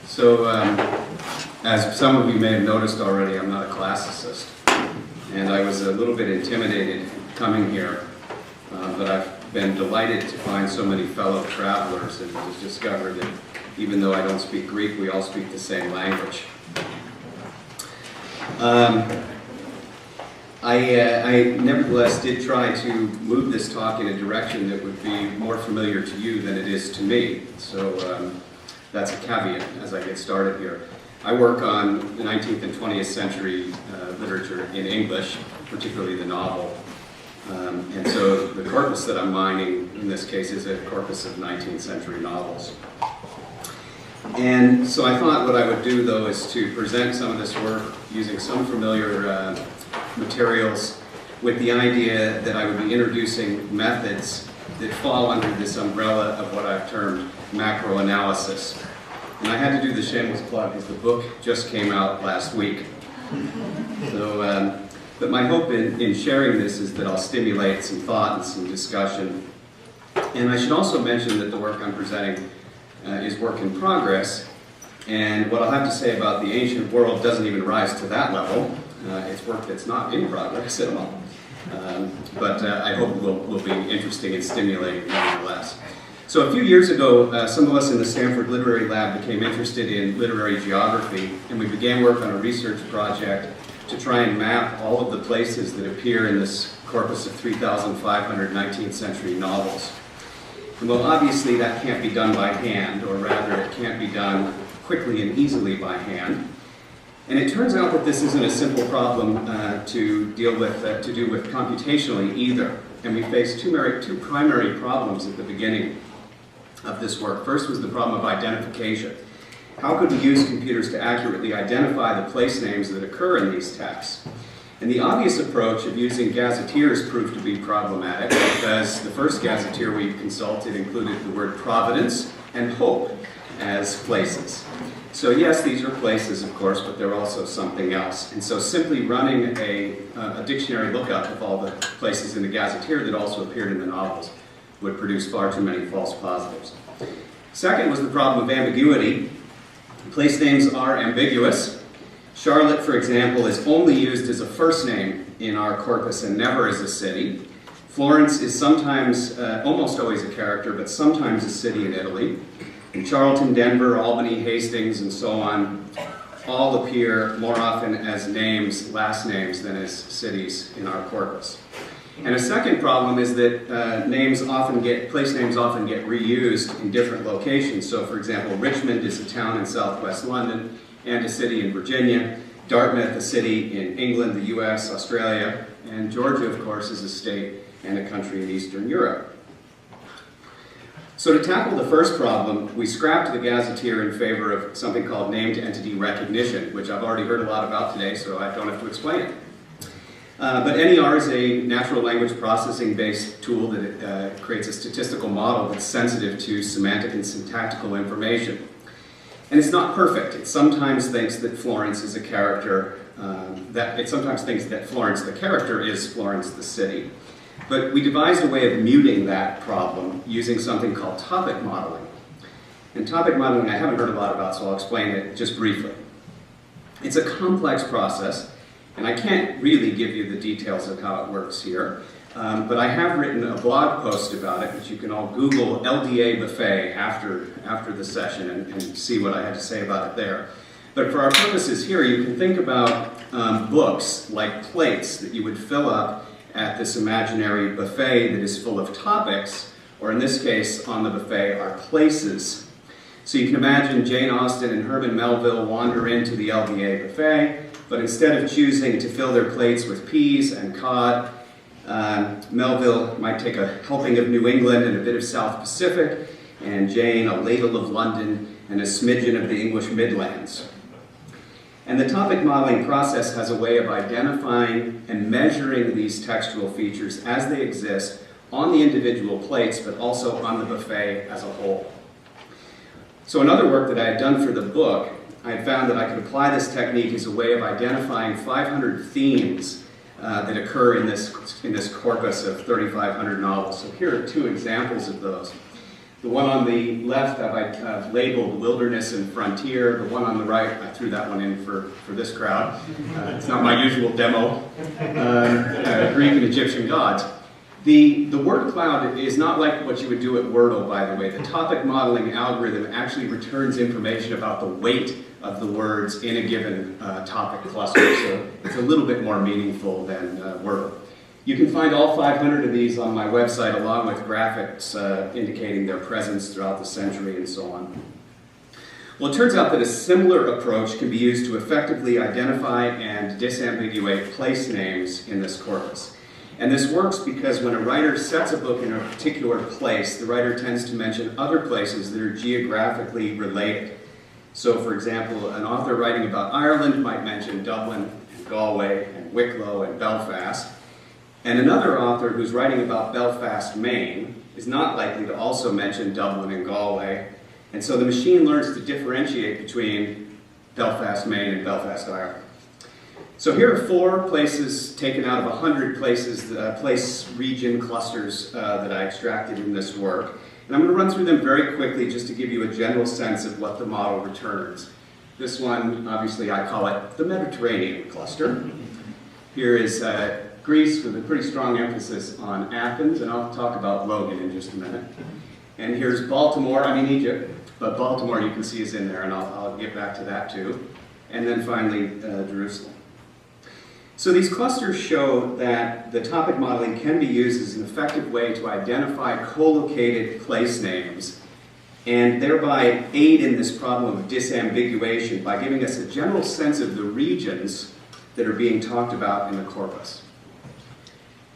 So, as some of you may have noticed already, I'm not a classicist. And I was a little bit intimidated coming here, but I've been delighted to find so many fellow travelers and to discover that even though I don't speak Greek, we all speak the same language. I nevertheless did try to move this talk in a direction that would be more familiar to you than it is to me. So that's a caveat as I get started here. I work on the 19th and 20th century literature in English, particularly the novel. And so the corpus that I'm mining in this case is a corpus of 19th century novels. And so I thought what I would do, though, is to present some of this work using some familiar materials with the idea that I would be introducing methods that fall under this umbrella of what I've termed macroanalysis. And I had to do the shameless plug because the book just came out last week. So, but my hope in sharing this is that I'll stimulate some thought and some discussion. And I should also mention that the work I'm presenting is work in progress, and what I'll have to say about the ancient world doesn't even rise to that level. It's work that's not in progress at all. But I hope it will be interesting and stimulating nonetheless. So a few years ago, some of us in the Stanford Literary Lab became interested in literary geography, and we began work on a research project to try and map all of the places that appear in this corpus of 3,500 19th century novels. And well, obviously that can't be done by hand, or rather it can't be done quickly and easily by hand. And it turns out that this isn't a simple problem to do with computationally either. And we faced two primary problems at the beginning of this work. First was the problem of identification. How could we use computers to accurately identify the place names that occur in these texts? And the obvious approach of using gazetteers proved to be problematic because the first gazetteer we consulted included the word Providence and Hope as places. So yes, these are places, of course, but they're also something else. And so simply running a dictionary lookup of all the places in the gazetteer that also appeared in the novels would produce far too many false positives. Second was the problem of ambiguity. Place names are ambiguous. Charlotte, for example, is only used as a first name in our corpus and never as a city. Florence is sometimes, almost always a character, but sometimes a city in Italy. And Charlton, Denver, Albany, Hastings, and so on all appear more often as names, last names, than as cities in our corpus. And a second problem is that place names often get reused in different locations. So, for example, Richmond is a town in southwest London and a city in Virginia. Dartmouth, a city in England, the US, Australia, and Georgia, of course, is a state and a country in Eastern Europe. So to tackle the first problem, we scrapped the gazetteer in favor of something called named entity recognition, which I've already heard a lot about today, so I don't have to explain it. But NER is a natural language processing-based tool that creates a statistical model that's sensitive to semantic and syntactical information. And it's not perfect. It sometimes thinks that Florence is a character, Florence the character is Florence the city. But we devised a way of muting that problem using something called topic modeling. And topic modeling I haven't heard a lot about, so I'll explain it just briefly. It's a complex process, and I can't really give you the details of how it works here. But I have written a blog post about it, which you can all Google LDA buffet after the session and see what I had to say about it there. But for our purposes here, you can think about books like plates that you would fill up at this imaginary buffet that is full of topics, or in this case, on the buffet are places. So you can imagine Jane Austen and Herman Melville wander into the LDA buffet, but instead of choosing to fill their plates with peas and cod, Melville might take a helping of New England and a bit of South Pacific, and Jane a ladle of London and a smidgen of the English Midlands. And the topic modeling process has a way of identifying and measuring these textual features as they exist on the individual plates, but also on the buffet as a whole. So in other work that I had done for the book, I had found that I could apply this technique as a way of identifying 500 themes that occur in this corpus of 3,500 novels. So here are two examples of those. The one on the left I've labeled wilderness and frontier. The one on the right, I threw that one in for this crowd. It's not my usual demo. Greek and Egyptian gods. The word cloud is not like what you would do at Wordle, by the way. The topic modeling algorithm actually returns information about the weight of the words in a given topic cluster, so it's a little bit more meaningful than Wordle. You can find all 500 of these on my website, along with graphics indicating their presence throughout the century and so on. Well, it turns out that a similar approach can be used to effectively identify and disambiguate place names in this corpus. And this works because when a writer sets a book in a particular place, the writer tends to mention other places that are geographically related. So, for example, an author writing about Ireland might mention Dublin, and Galway, and Wicklow, and Belfast. And another author who's writing about Belfast, Maine, is not likely to also mention Dublin and Galway. And so the machine learns to differentiate between Belfast, Maine, and Belfast, Ireland. So here are 4 places taken out of 100 places, place region clusters that I extracted in this work. And I'm going to run through them very quickly just to give you a general sense of what the model returns. This one, obviously, I call it the Mediterranean cluster. Here is Greece with a pretty strong emphasis on Athens, and I'll talk about Logan in just a minute. And here's Baltimore, Egypt, but Baltimore you can see is in there, and I'll get back to that too. And then finally, Jerusalem. So these clusters show that the topic modeling can be used as an effective way to identify co-located place names and thereby aid in this problem of disambiguation by giving us a general sense of the regions that are being talked about in the corpus.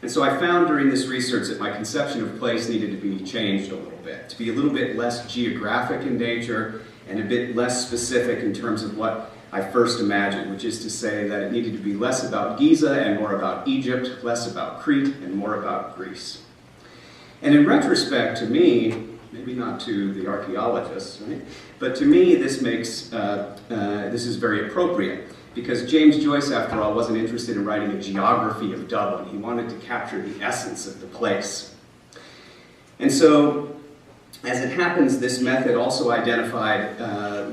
And so I found during this research that my conception of place needed to be changed a little bit, to be a little bit less geographic in nature and a bit less specific in terms of what I first imagined, which is to say that it needed to be less about Giza and more about Egypt, less about Crete and more about Greece. And in retrospect, to me, maybe not to the archaeologists, right? But to me, this is very appropriate, because James Joyce, after all, wasn't interested in writing a geography of Dublin. He wanted to capture the essence of the place. And so, as it happens, this method also identified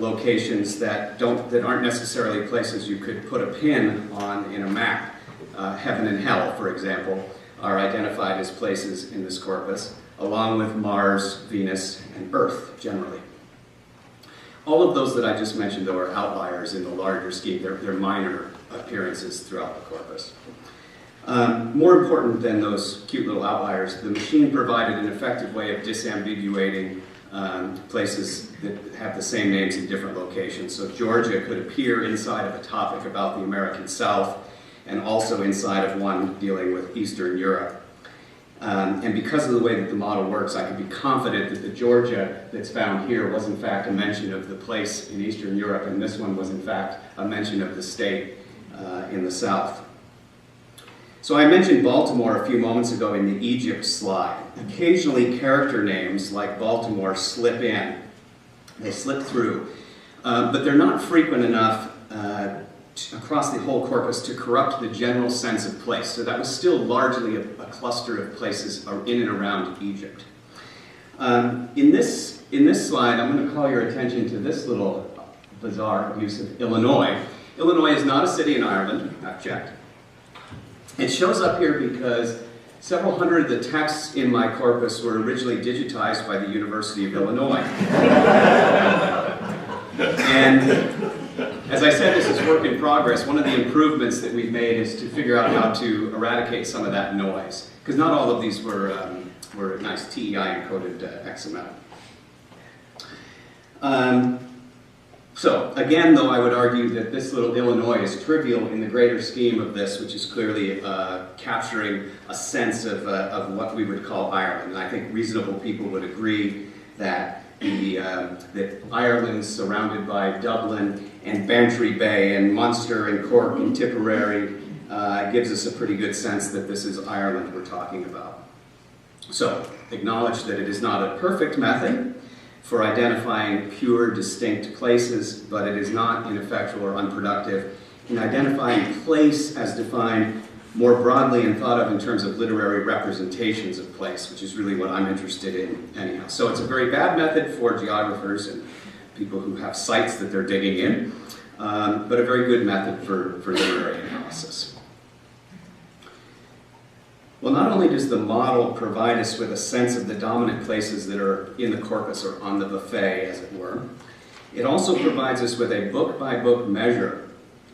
locations that aren't necessarily places you could put a pin on in a map. Heaven and hell, for example, are identified as places in this corpus, along with Mars, Venus, and Earth, generally. All of those that I just mentioned, though, are outliers in the larger scheme. They're minor appearances throughout the corpus. More important than those cute little outliers, the machine provided an effective way of disambiguating places that have the same names in different locations. So Georgia could appear inside of a topic about the American South and also inside of one dealing with Eastern Europe. And because of the way that the model works, I can be confident that the Georgia that's found here was in fact a mention of the place in Eastern Europe, and this one was in fact a mention of the state in the South. So I mentioned Baltimore a few moments ago in the Egypt slide. Occasionally character names like Baltimore slip in. They slip through. But they're not frequent enough across the whole corpus to corrupt the general sense of place. So that was still largely a cluster of places in and around Egypt. In this slide, I'm going to call your attention to this little bizarre use of Illinois. Illinois is not a city in Ireland. I've checked. It shows up here because several hundred of the texts in my corpus were originally digitized by the University of Illinois. And as I said, this is work in progress. One of the improvements that we've made is to figure out how to eradicate some of that noise, because not all of these were nice TEI encoded XML. So again, though, I would argue that this little Illinois is trivial in the greater scheme of this, which is clearly capturing a sense of what we would call Ireland. And I think reasonable people would agree that that Ireland, surrounded by Dublin and Bantry Bay and Munster and Cork and Tipperary, gives us a pretty good sense that this is Ireland we're talking about. So, acknowledge that it is not a perfect method for identifying pure, distinct places, but it is not ineffectual or unproductive in identifying place as defined more broadly and thought of in terms of literary representations of place, which is really what I'm interested in anyhow. So it's a very bad method for geographers and people who have sites that they're digging in, but a very good method for literary analysis. Well, not only does the model provide us with a sense of the dominant places that are in the corpus or on the buffet, as it were, it also provides us with a book-by-book measure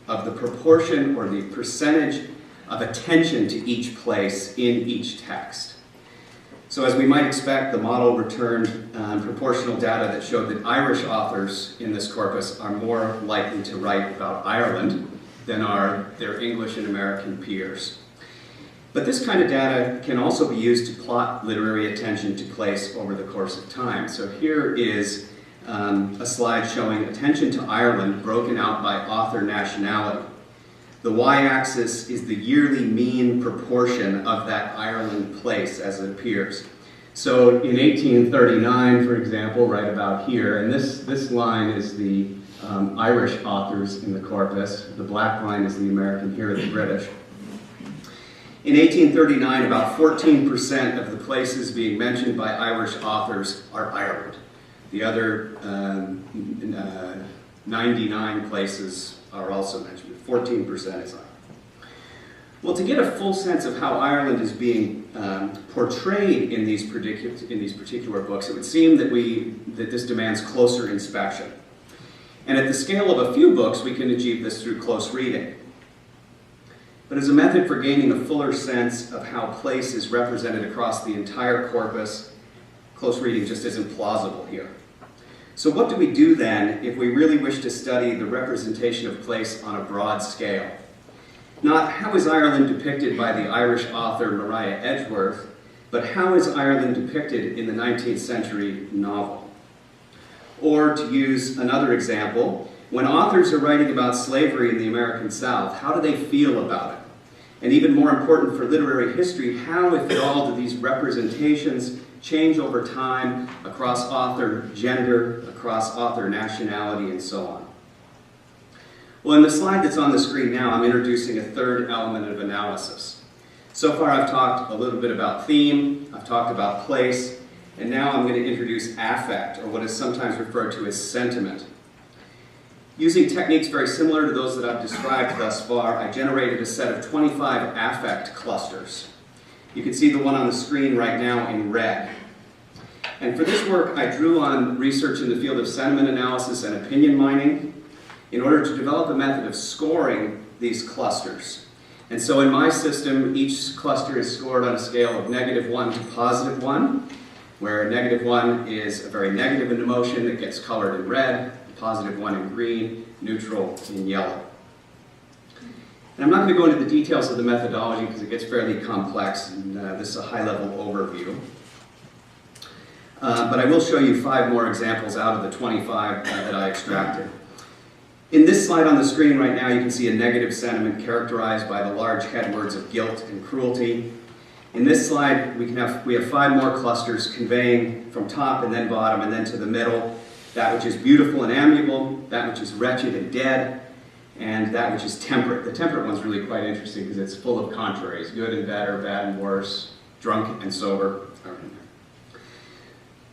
of the proportion or the percentage of attention to each place in each text. So as we might expect, the model returned proportional data that showed that Irish authors in this corpus are more likely to write about Ireland than are their English and American peers. But this kind of data can also be used to plot literary attention to place over the course of time. So here is a slide showing attention to Ireland broken out by author nationality. The y-axis is the yearly mean proportion of that Ireland place as it appears. So in 1839, for example, right about here, and this line is the Irish authors in the corpus. The black line is the American, here are the British. In 1839, about 14% of the places being mentioned by Irish authors are Ireland. The other 99 places are also mentioned, but 14% is Ireland. Well, to get a full sense of how Ireland is being portrayed in these particular books, it would seem that this demands closer inspection. And at the scale of a few books, we can achieve this through close reading. But as a method for gaining a fuller sense of how place is represented across the entire corpus, close reading just isn't plausible here. So what do we do then if we really wish to study the representation of place on a broad scale? Not how is Ireland depicted by the Irish author Maria Edgeworth, but how is Ireland depicted in the 19th century novel? Or to use another example, when authors are writing about slavery in the American South, how do they feel about it? And even more important for literary history, how, if at all, do these representations change over time across author gender, across author nationality, and so on? Well, in the slide that's on the screen now, I'm introducing a third element of analysis. So far I've talked a little bit about theme, I've talked about place, and now I'm going to introduce affect, or what is sometimes referred to as sentiment. Using techniques very similar to those that I've described thus far, I generated a set of 25 affect clusters. You can see the one on the screen right now in red. And for this work, I drew on research in the field of sentiment analysis and opinion mining in order to develop a method of scoring these clusters. And so in my system, each cluster is scored on a scale of -1 to +1, where -1 is a very negative emotion that gets colored in red, +1 in green, neutral in yellow. And I'm not going to go into the details of the methodology because it gets fairly complex, and this is a high-level overview. But I will show you 5 more examples out of the 25 that I extracted. In this slide on the screen right now, you can see a negative sentiment characterized by the large headwords of guilt and cruelty. In this slide, we have 5 more clusters conveying from top and then bottom and then to the middle that which is beautiful and amiable, that which is wretched and dead, and that which is temperate. The temperate one's really quite interesting because it's full of contraries, good and better, bad and worse, drunk and sober are in there.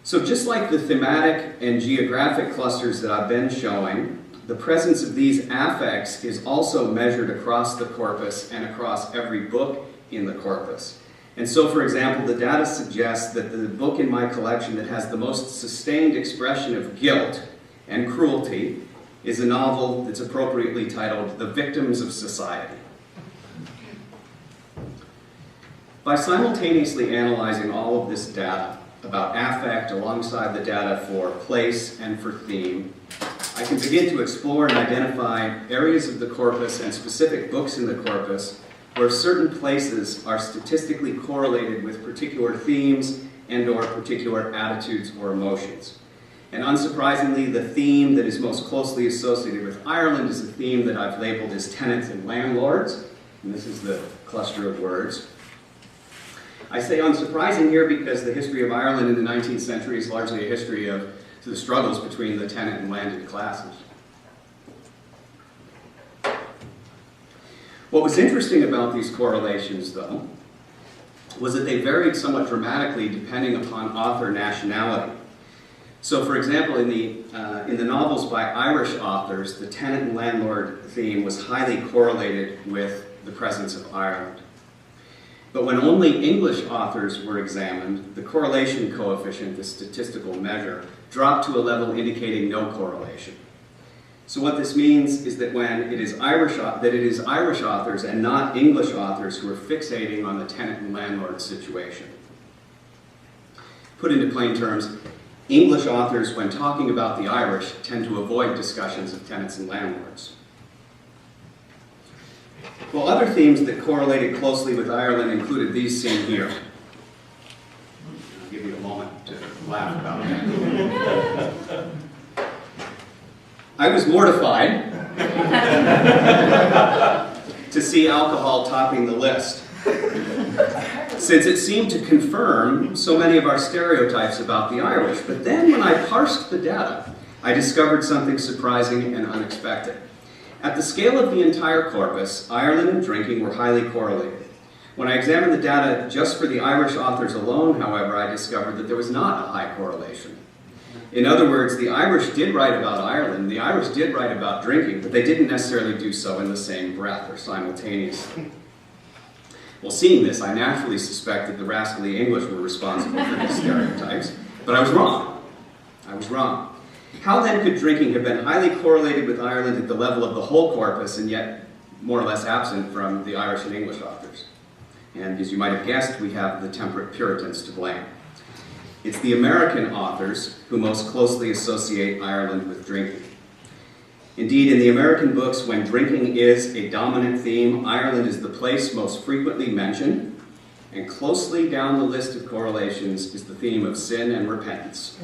So just like the thematic and geographic clusters that I've been showing, the presence of these affects is also measured across the corpus and across every book in the corpus. And so, for example, the data suggests that the book in my collection that has the most sustained expression of guilt and cruelty is a novel that's appropriately titled The Victims of Society. By simultaneously analyzing all of this data about affect alongside the data for place and for theme, I can begin to explore and identify areas of the corpus and specific books in the corpus where certain places are statistically correlated with particular themes and/or particular attitudes or emotions. And unsurprisingly, the theme that is most closely associated with Ireland is a theme that I've labeled as tenants and landlords, and this is the cluster of words. I say unsurprising here because the history of Ireland in the 19th century is largely a history of the struggles between the tenant and landed classes. What was interesting about these correlations, though, was that they varied somewhat dramatically depending upon author nationality. So, for example, in the novels by Irish authors, the tenant and landlord theme was highly correlated with the presence of Ireland. But when only English authors were examined, the correlation coefficient, the statistical measure, dropped to a level indicating no correlation. So what this means is that when it is Irish authors and not English authors who are fixating on the tenant and landlord situation. Put into plain terms, English authors, when talking about the Irish, tend to avoid discussions of tenants and landlords. Well, other themes that correlated closely with Ireland included these seen here. I'll give you a moment to laugh about that. I was mortified to see alcohol topping the list, since it seemed to confirm so many of our stereotypes about the Irish. But then when I parsed the data, I discovered something surprising and unexpected. At the scale of the entire corpus, Ireland and drinking were highly correlated. When I examined the data just for the Irish authors alone, however, I discovered that there was not a high correlation. In other words, the Irish did write about Ireland, the Irish did write about drinking, but they didn't necessarily do so in the same breath or simultaneously. Well, seeing this, I naturally suspected the rascally English were responsible for these stereotypes, but I was wrong. I was wrong. How then could drinking have been highly correlated with Ireland at the level of the whole corpus and yet more or less absent from the Irish and English authors? And as you might have guessed, we have the temperate Puritans to blame. It's the American authors who most closely associate Ireland with drinking. Indeed, in the American books, when drinking is a dominant theme, Ireland is the place most frequently mentioned, and closely down the list of correlations is the theme of sin and repentance.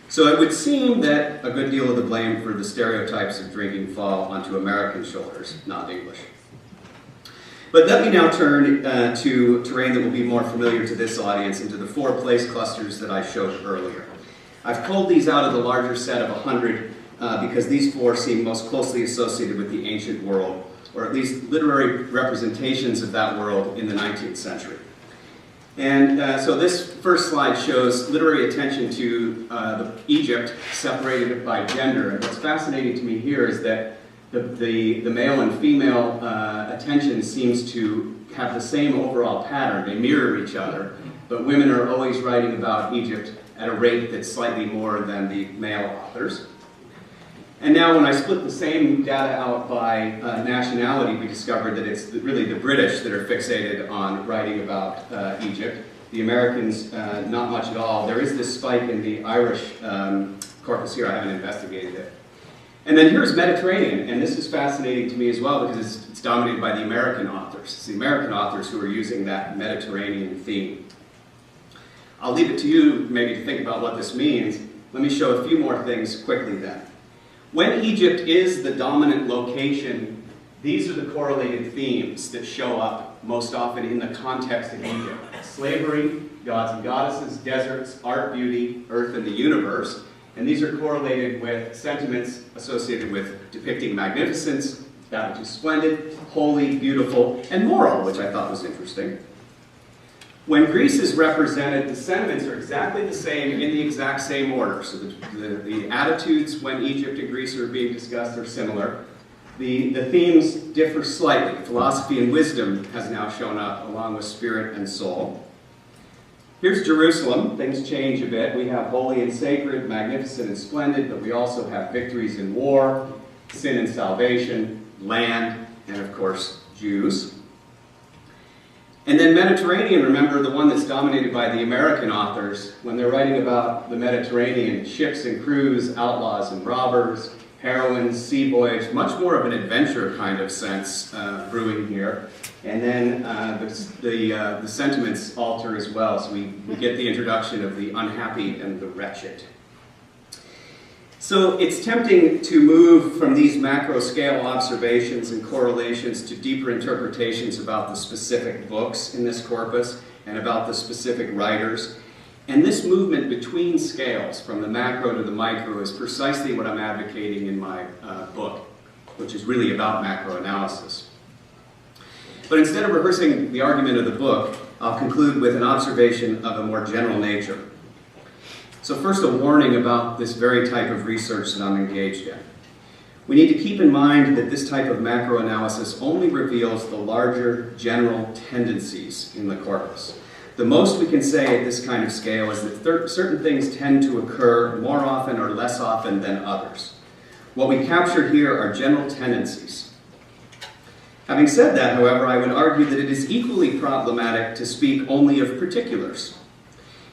So it would seem that a good deal of the blame for the stereotypes of drinking fall onto American shoulders, not English. But let me now turn to terrain that will be more familiar to this audience and to the 4 place clusters that I showed earlier. I've pulled these out of the larger set of 100 because these 4 seem most closely associated with the ancient world, or at least literary representations of that world in the 19th century. And so this first slide shows literary attention to Egypt separated by gender. And what's fascinating to me here is that the male and female attention seems to have the same overall pattern. They mirror each other, but women are always writing about Egypt at a rate that's slightly more than the male authors. And now when I split the same data out by nationality, we discovered that it's really the British that are fixated on writing about Egypt. The Americans, not much at all. There is this spike in the Irish corpus here. I haven't investigated it. And then here's Mediterranean, and this is fascinating to me as well because it's dominated by the American authors. It's the American authors who are using that Mediterranean theme. I'll leave it to you maybe to think about what this means. Let me show a few more things quickly then. When Egypt is the dominant location, these are the correlated themes that show up most often in the context of Egypt. Slavery, gods and goddesses, deserts, art, beauty, earth, and the universe. And these are correlated with sentiments associated with depicting magnificence, that which is splendid, holy, beautiful, and moral, which I thought was interesting. When Greece is represented, the sentiments are exactly the same in the exact same order. So the attitudes when Egypt and Greece are being discussed are similar. The themes differ slightly. Philosophy and wisdom has now shown up along with spirit and soul. Here's Jerusalem. Things change a bit. We have holy and sacred, magnificent and splendid, but we also have victories in war, sin and salvation, land, and of course, Jews. And then Mediterranean, remember, the one that's dominated by the American authors. When they're writing about the Mediterranean, ships and crews, outlaws and robbers, heroines, sea voyage, much more of an adventure kind of sense brewing here. And then the sentiments alter as well, so we get the introduction of the unhappy and the wretched. So it's tempting to move from these macro-scale observations and correlations to deeper interpretations about the specific books in this corpus and about the specific writers. And this movement between scales, from the macro to the micro, is precisely what I'm advocating in my book, which is really about macroanalysis. But instead of rehearsing the argument of the book, I'll conclude with an observation of a more general nature. So first, a warning about this very type of research that I'm engaged in. We need to keep in mind that this type of macroanalysis only reveals the larger general tendencies in the corpus. The most we can say at this kind of scale is that certain things tend to occur more often or less often than others. What we capture here are general tendencies. Having said that, however, I would argue that it is equally problematic to speak only of particulars.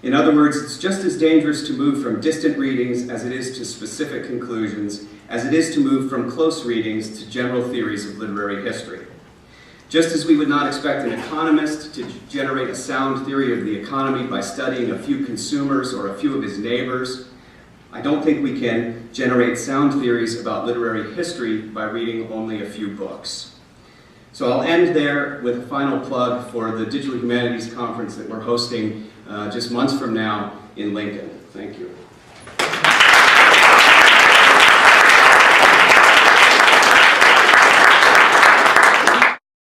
In other words, it's just as dangerous to move from distant readings as it is to specific conclusions, as it is to move from close readings to general theories of literary history. Just as we would not expect an economist to generate a sound theory of the economy by studying a few consumers or a few of his neighbors, I don't think we can generate sound theories about literary history by reading only a few books. So I'll end there with a final plug for the Digital Humanities Conference that we're hosting just months from now in Lincoln. Thank you.